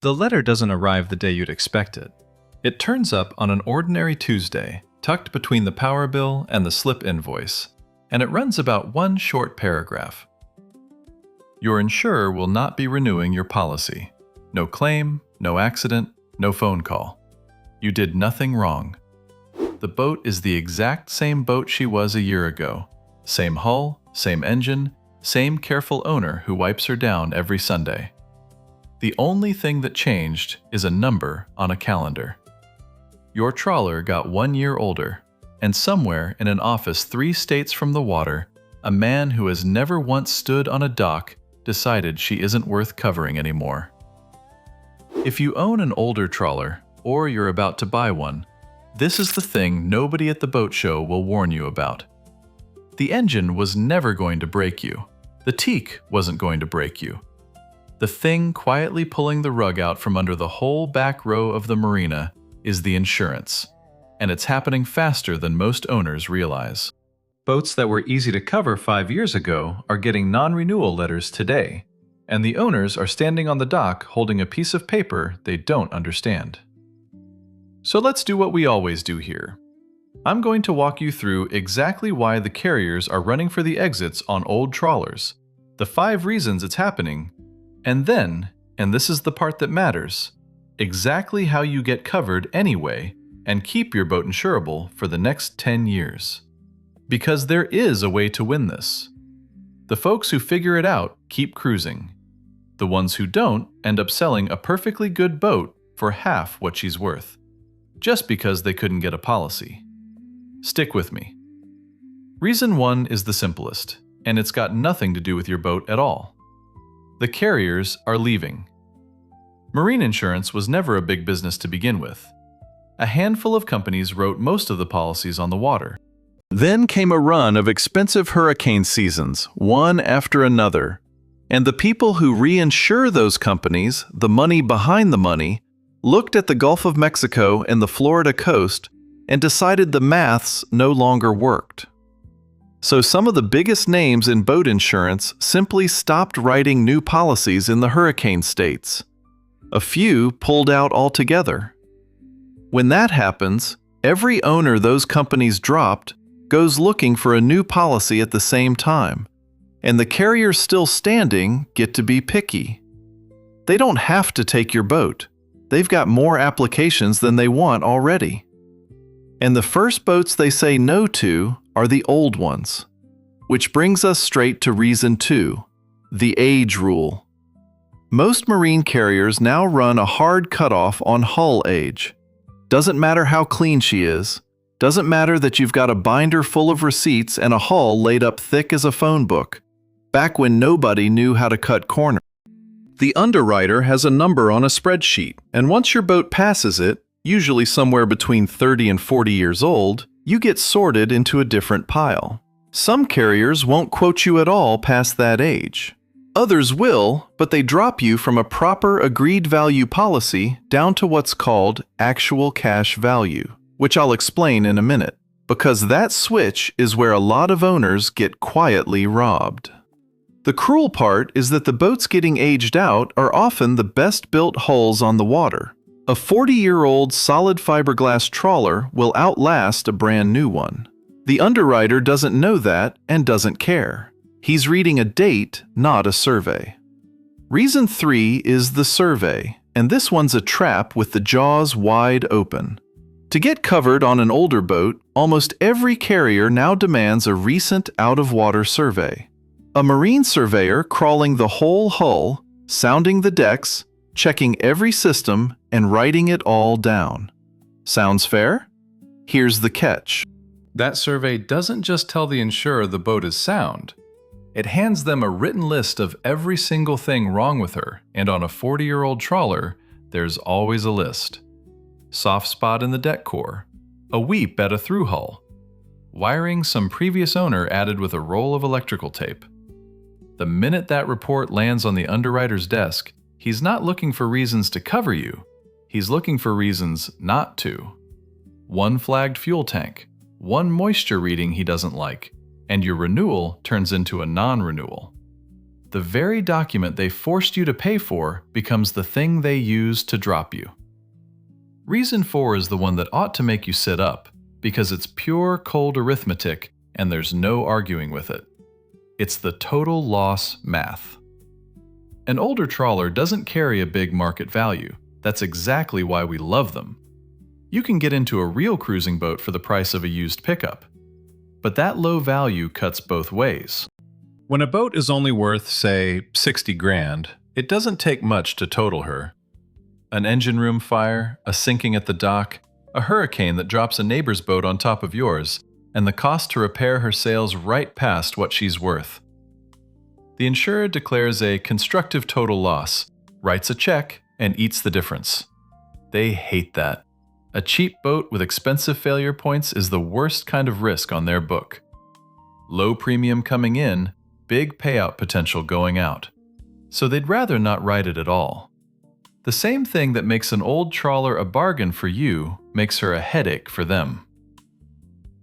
The letter doesn't arrive the day you'd expect it. It turns up on an ordinary Tuesday, tucked between the power bill and the slip invoice, and it runs about one short paragraph. Your insurer will not be renewing your policy. No claim, no accident, no phone call. You did nothing wrong. The boat is the exact same boat she was a year ago. Same hull, same engine, same careful owner who wipes her down every Sunday. The only thing that changed is a number on a calendar. Your trawler got 1 year older, and somewhere in an office 3 states from the water, a man who has never once stood on a dock decided she isn't worth covering anymore. If you own an older trawler, or you're about to buy one, this is the thing nobody at the boat show will warn you about. The engine was never going to break you. The teak wasn't going to break you. The thing quietly pulling the rug out from under the whole back row of the marina is the insurance, and it's happening faster than most owners realize. Boats that were easy to cover 5 years ago are getting non-renewal letters today, and the owners are standing on the dock holding a piece of paper they don't understand. So let's do what we always do here. I'm going to walk you through exactly why the carriers are running for the exits on old trawlers, the 5 reasons it's happening, and then, and this is the part that matters, exactly how you get covered anyway and keep your boat insurable for the next 10 years. Because there is a way to win this. The folks who figure it out keep cruising. The ones who don't end up selling a perfectly good boat for half what she's worth, just because they couldn't get a policy. Stick with me. Reason 1 is the simplest, and it's got nothing to do with your boat at all. The carriers are leaving. Marine insurance was never a big business to begin with. A handful of companies wrote most of the policies on the water. Then came a run of expensive hurricane seasons, one after another. And the people who reinsure those companies, the money behind the money, looked at the Gulf of Mexico and the Florida coast and decided the maths no longer worked. So some of the biggest names in boat insurance simply stopped writing new policies in the hurricane states. A few pulled out altogether. When that happens, every owner those companies dropped goes looking for a new policy at the same time, and the carriers still standing get to be picky. They don't have to take your boat. They've got more applications than they want already. And the first boats they say no to are the old ones. Which brings us straight to reason 2, the age rule. Most marine carriers now run a hard cutoff on hull age. Doesn't matter how clean she is. Doesn't matter that you've got a binder full of receipts and a hull laid up thick as a phone book. Back when nobody knew how to cut corners. The underwriter has a number on a spreadsheet, and once your boat passes it, usually somewhere between 30 and 40 years old, you get sorted into a different pile. Some carriers won't quote you at all past that age. Others will, but they drop you from a proper agreed value policy down to what's called actual cash value, which I'll explain in a minute, because that switch is where a lot of owners get quietly robbed. The cruel part is that the boats getting aged out are often the best-built hulls on the water. A 40-year-old solid fiberglass trawler will outlast a brand new one. The underwriter doesn't know that and doesn't care. He's reading a date, not a survey. Reason 3 is the survey, and this one's a trap with the jaws wide open. To get covered on an older boat, almost every carrier now demands a recent out-of-water survey. A marine surveyor crawling the whole hull, sounding the decks, checking every system, and writing it all down. Sounds fair? Here's the catch. That survey doesn't just tell the insurer the boat is sound. It hands them a written list of every single thing wrong with her, and on a 40-year-old trawler, there's always a list. Soft spot in the deck core, a weep at a through hull, wiring some previous owner added with a roll of electrical tape. The minute that report lands on the underwriter's desk, he's not looking for reasons to cover you, he's looking for reasons not to. One flagged fuel tank, one moisture reading he doesn't like, and your renewal turns into a non-renewal. The very document they forced you to pay for becomes the thing they use to drop you. Reason 4 is the one that ought to make you sit up, because it's pure cold arithmetic and there's no arguing with it. It's the total loss math. An older trawler doesn't carry a big market value. That's exactly why we love them. You can get into a real cruising boat for the price of a used pickup. But that low value cuts both ways. When a boat is only worth, say, 60 grand, it doesn't take much to total her. An engine room fire, a sinking at the dock, a hurricane that drops a neighbor's boat on top of yours, and the cost to repair her sails right past what she's worth. The insurer declares a constructive total loss, writes a check, and eats the difference. They hate that. A cheap boat with expensive failure points is the worst kind of risk on their book. Low premium coming in, big payout potential going out. So they'd rather not write it at all. The same thing that makes an old trawler a bargain for you makes her a headache for them.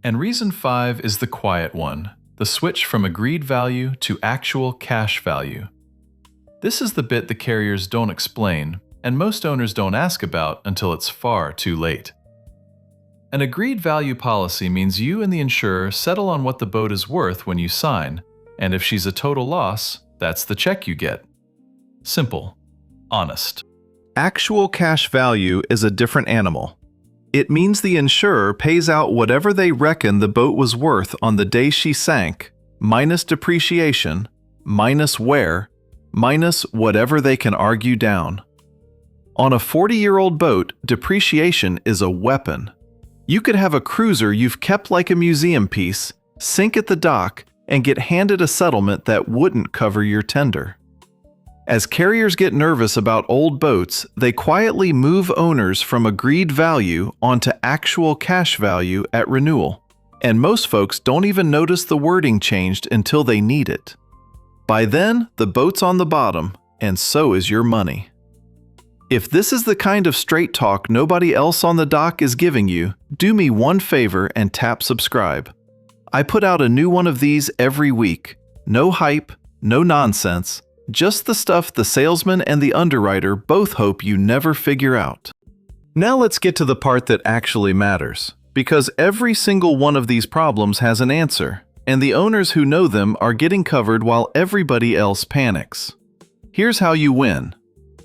And reason 5 is the quiet one, the switch from agreed value to actual cash value. This is the bit the carriers don't explain, and most owners don't ask about until it's far too late. An agreed value policy means you and the insurer settle on what the boat is worth when you sign, and if she's a total loss, that's the check you get. Simple. Honest. Actual cash value is a different animal. It means the insurer pays out whatever they reckon the boat was worth on the day she sank, minus depreciation, minus wear, minus whatever they can argue down. On a 40-year-old boat, depreciation is a weapon. You could have a cruiser you've kept like a museum piece, sink at the dock, and get handed a settlement that wouldn't cover your tender. As carriers get nervous about old boats, they quietly move owners from agreed value onto actual cash value at renewal. And most folks don't even notice the wording changed until they need it. By then, the boat's on the bottom, and so is your money. If this is the kind of straight talk nobody else on the dock is giving you, do me one favor and tap subscribe. I put out a new one of these every week. No hype, no nonsense. Just the stuff the salesman and the underwriter both hope you never figure out. Now let's get to the part that actually matters, because every single one of these problems has an answer, and the owners who know them are getting covered while everybody else panics. Here's how you win.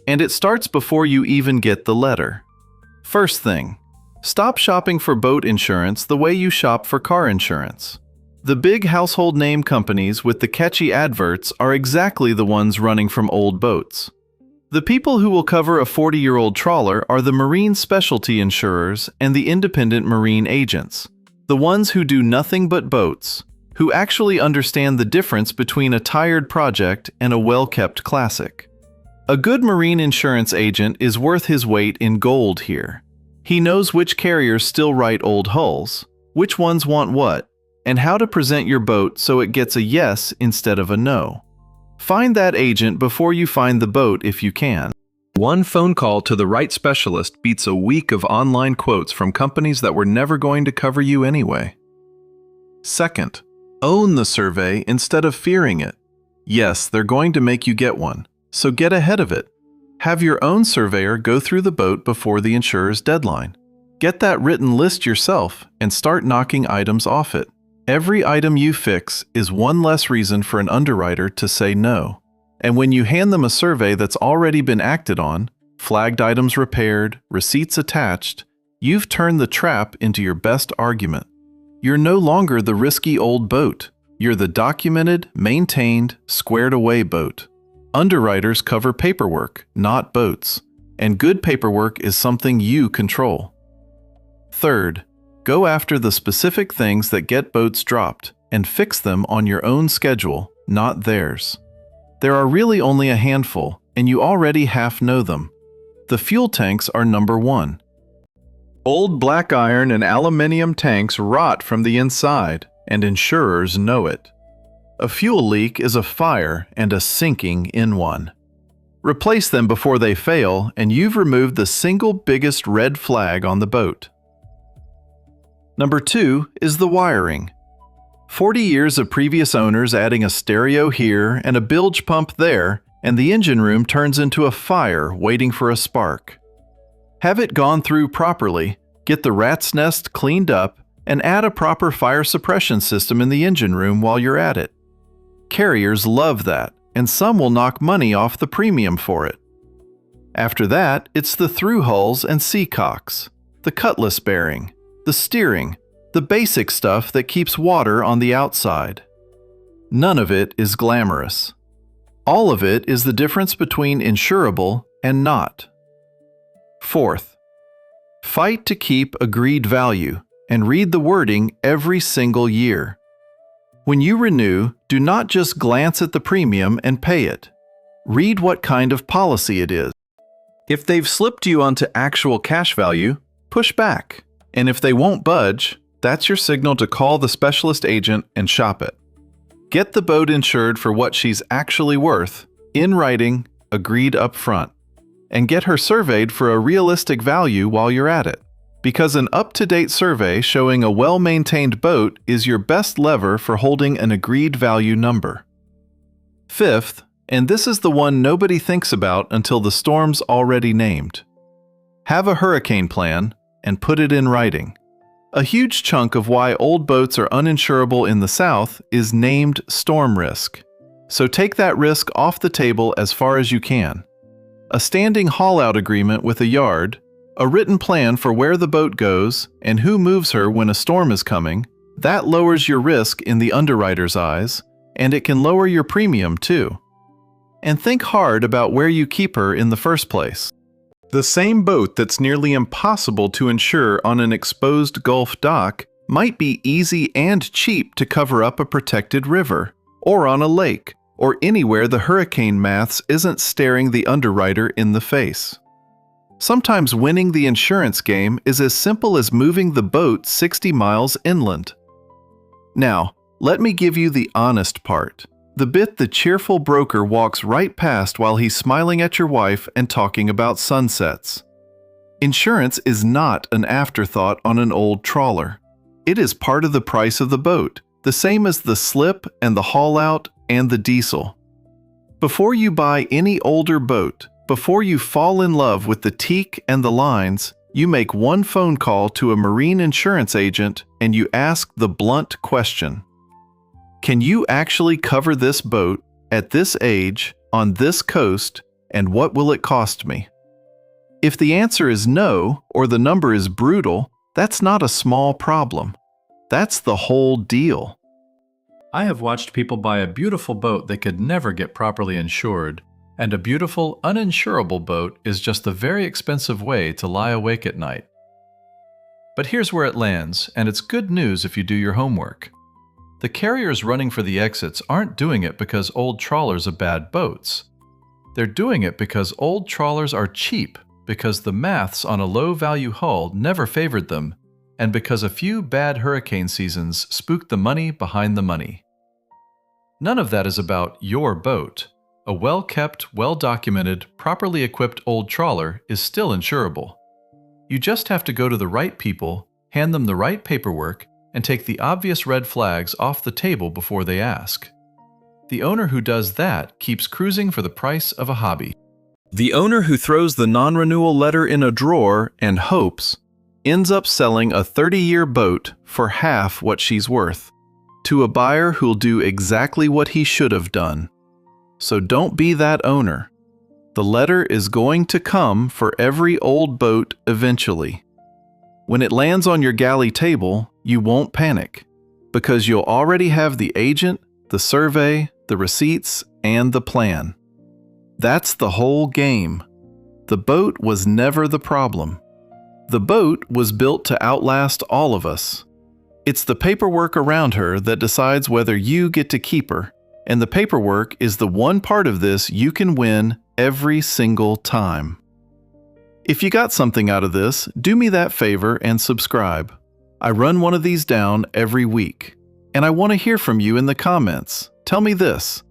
And it starts before you even get the letter. First thing, stop shopping for boat insurance the way you shop for car insurance. The big household name companies with the catchy adverts are exactly the ones running from old boats. The people who will cover a 40-year-old trawler are the marine specialty insurers and the independent marine agents, the ones who do nothing but boats, who actually understand the difference between a tired project and a well-kept classic. A good marine insurance agent is worth his weight in gold here. He knows which carriers still write old hulls, which ones want what, and how to present your boat so it gets a yes instead of a no. Find that agent before you find the boat if you can. One phone call to the right specialist beats a week of online quotes from companies that were never going to cover you anyway. Second, own the survey instead of fearing it. Yes, they're going to make you get one, so get ahead of it. Have your own surveyor go through the boat before the insurer's deadline. Get that written list yourself and start knocking items off it. Every item you fix is one less reason for an underwriter to say no. And when you hand them a survey that's already been acted on, flagged items repaired, receipts attached, you've turned the trap into your best argument. You're no longer the risky old boat. You're the documented, maintained, squared-away boat. Underwriters cover paperwork, not boats. And good paperwork is something you control. Third, go after the specific things that get boats dropped and fix them on your own schedule, not theirs. There are really only a handful, and you already half know them. The fuel tanks are number one. Old black iron and aluminium tanks rot from the inside, and insurers know it. A fuel leak is a fire and a sinking in one. Replace them before they fail, and you've removed the single biggest red flag on the boat. Number 2 is the wiring. 40 years of previous owners adding a stereo here and a bilge pump there, and the engine room turns into a fire waiting for a spark. Have it gone through properly, get the rat's nest cleaned up, and add a proper fire suppression system in the engine room while you're at it. Carriers love that, and some will knock money off the premium for it. After that, it's the through hulls and seacocks, the cutlass bearing, the steering, the basic stuff that keeps water on the outside. None of it is glamorous. All of it is the difference between insurable and not. Fourth, fight to keep agreed value and read the wording every single year. When you renew, do not just glance at the premium and pay it. Read what kind of policy it is. If they've slipped you onto actual cash value, push back. And if they won't budge, that's your signal to call the specialist agent and shop it. Get the boat insured for what she's actually worth, in writing, agreed up front. And get her surveyed for a realistic value while you're at it. Because an up-to-date survey showing a well-maintained boat is your best lever for holding an agreed value number. Fifth, and this is the one nobody thinks about until the storm's already named. Have a hurricane plan and put it in writing. A huge chunk of why old boats are uninsurable in the South is named storm risk. So take that risk off the table as far as you can. A standing haul-out agreement with a yard, a written plan for where the boat goes and who moves her when a storm is coming, that lowers your risk in the underwriter's eyes, and it can lower your premium too. And think hard about where you keep her in the first place. The same boat that's nearly impossible to insure on an exposed Gulf dock might be easy and cheap to cover up a protected river, or on a lake, or anywhere the hurricane maths isn't staring the underwriter in the face. Sometimes winning the insurance game is as simple as moving the boat 60 miles inland. Now, let me give you the honest part, the bit the cheerful broker walks right past while he's smiling at your wife and talking about sunsets. Insurance is not an afterthought on an old trawler. It is part of the price of the boat, the same as the slip and the haul-out and the diesel. Before you buy any older boat, before you fall in love with the teak and the lines, you make one phone call to a marine insurance agent and you ask the blunt question. Can you actually cover this boat at this age, on this coast, and what will it cost me? If the answer is no, or the number is brutal, that's not a small problem. That's the whole deal. I have watched people buy a beautiful boat they could never get properly insured, and a beautiful, uninsurable boat is just the very expensive way to lie awake at night. But here's where it lands, and it's good news if you do your homework. The carriers running for the exits aren't doing it because old trawlers are bad boats. They're doing it because old trawlers are cheap, because the maths on a low-value hull never favored them, and because a few bad hurricane seasons spooked the money behind the money. None of that is about your boat. A well-kept, well-documented, properly equipped old trawler is still insurable. You just have to go to the right people, hand them the right paperwork, and take the obvious red flags off the table before they ask. The owner who does that keeps cruising for the price of a hobby. The owner who throws the non-renewal letter in a drawer and hopes ends up selling a 30-year boat for half what she's worth to a buyer who'll do exactly what he should have done. So don't be that owner. The letter is going to come for every old boat eventually. When it lands on your galley table, you won't panic, because you'll already have the agent, the survey, the receipts, and the plan. That's the whole game. The boat was never the problem. The boat was built to outlast all of us. It's the paperwork around her that decides whether you get to keep her, and the paperwork is the one part of this you can win every single time. If you got something out of this, do me that favor and subscribe. I run one of these down every week, and I want to hear from you in the comments. Tell me this: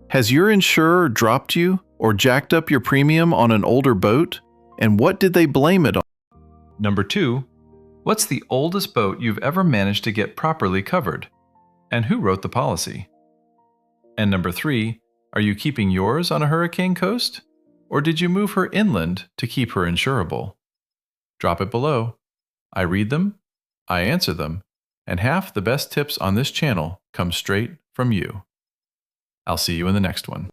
has your insurer dropped you or jacked up your premium on an older boat, and what did they blame it on? Number 2, what's the oldest boat you've ever managed to get properly covered? And who wrote the policy? And number 3, are you keeping yours on a hurricane coast? Or did you move her inland to keep her insurable? Drop it below. I read them, I answer them, and half the best tips on this channel come straight from you. I'll see you in the next one.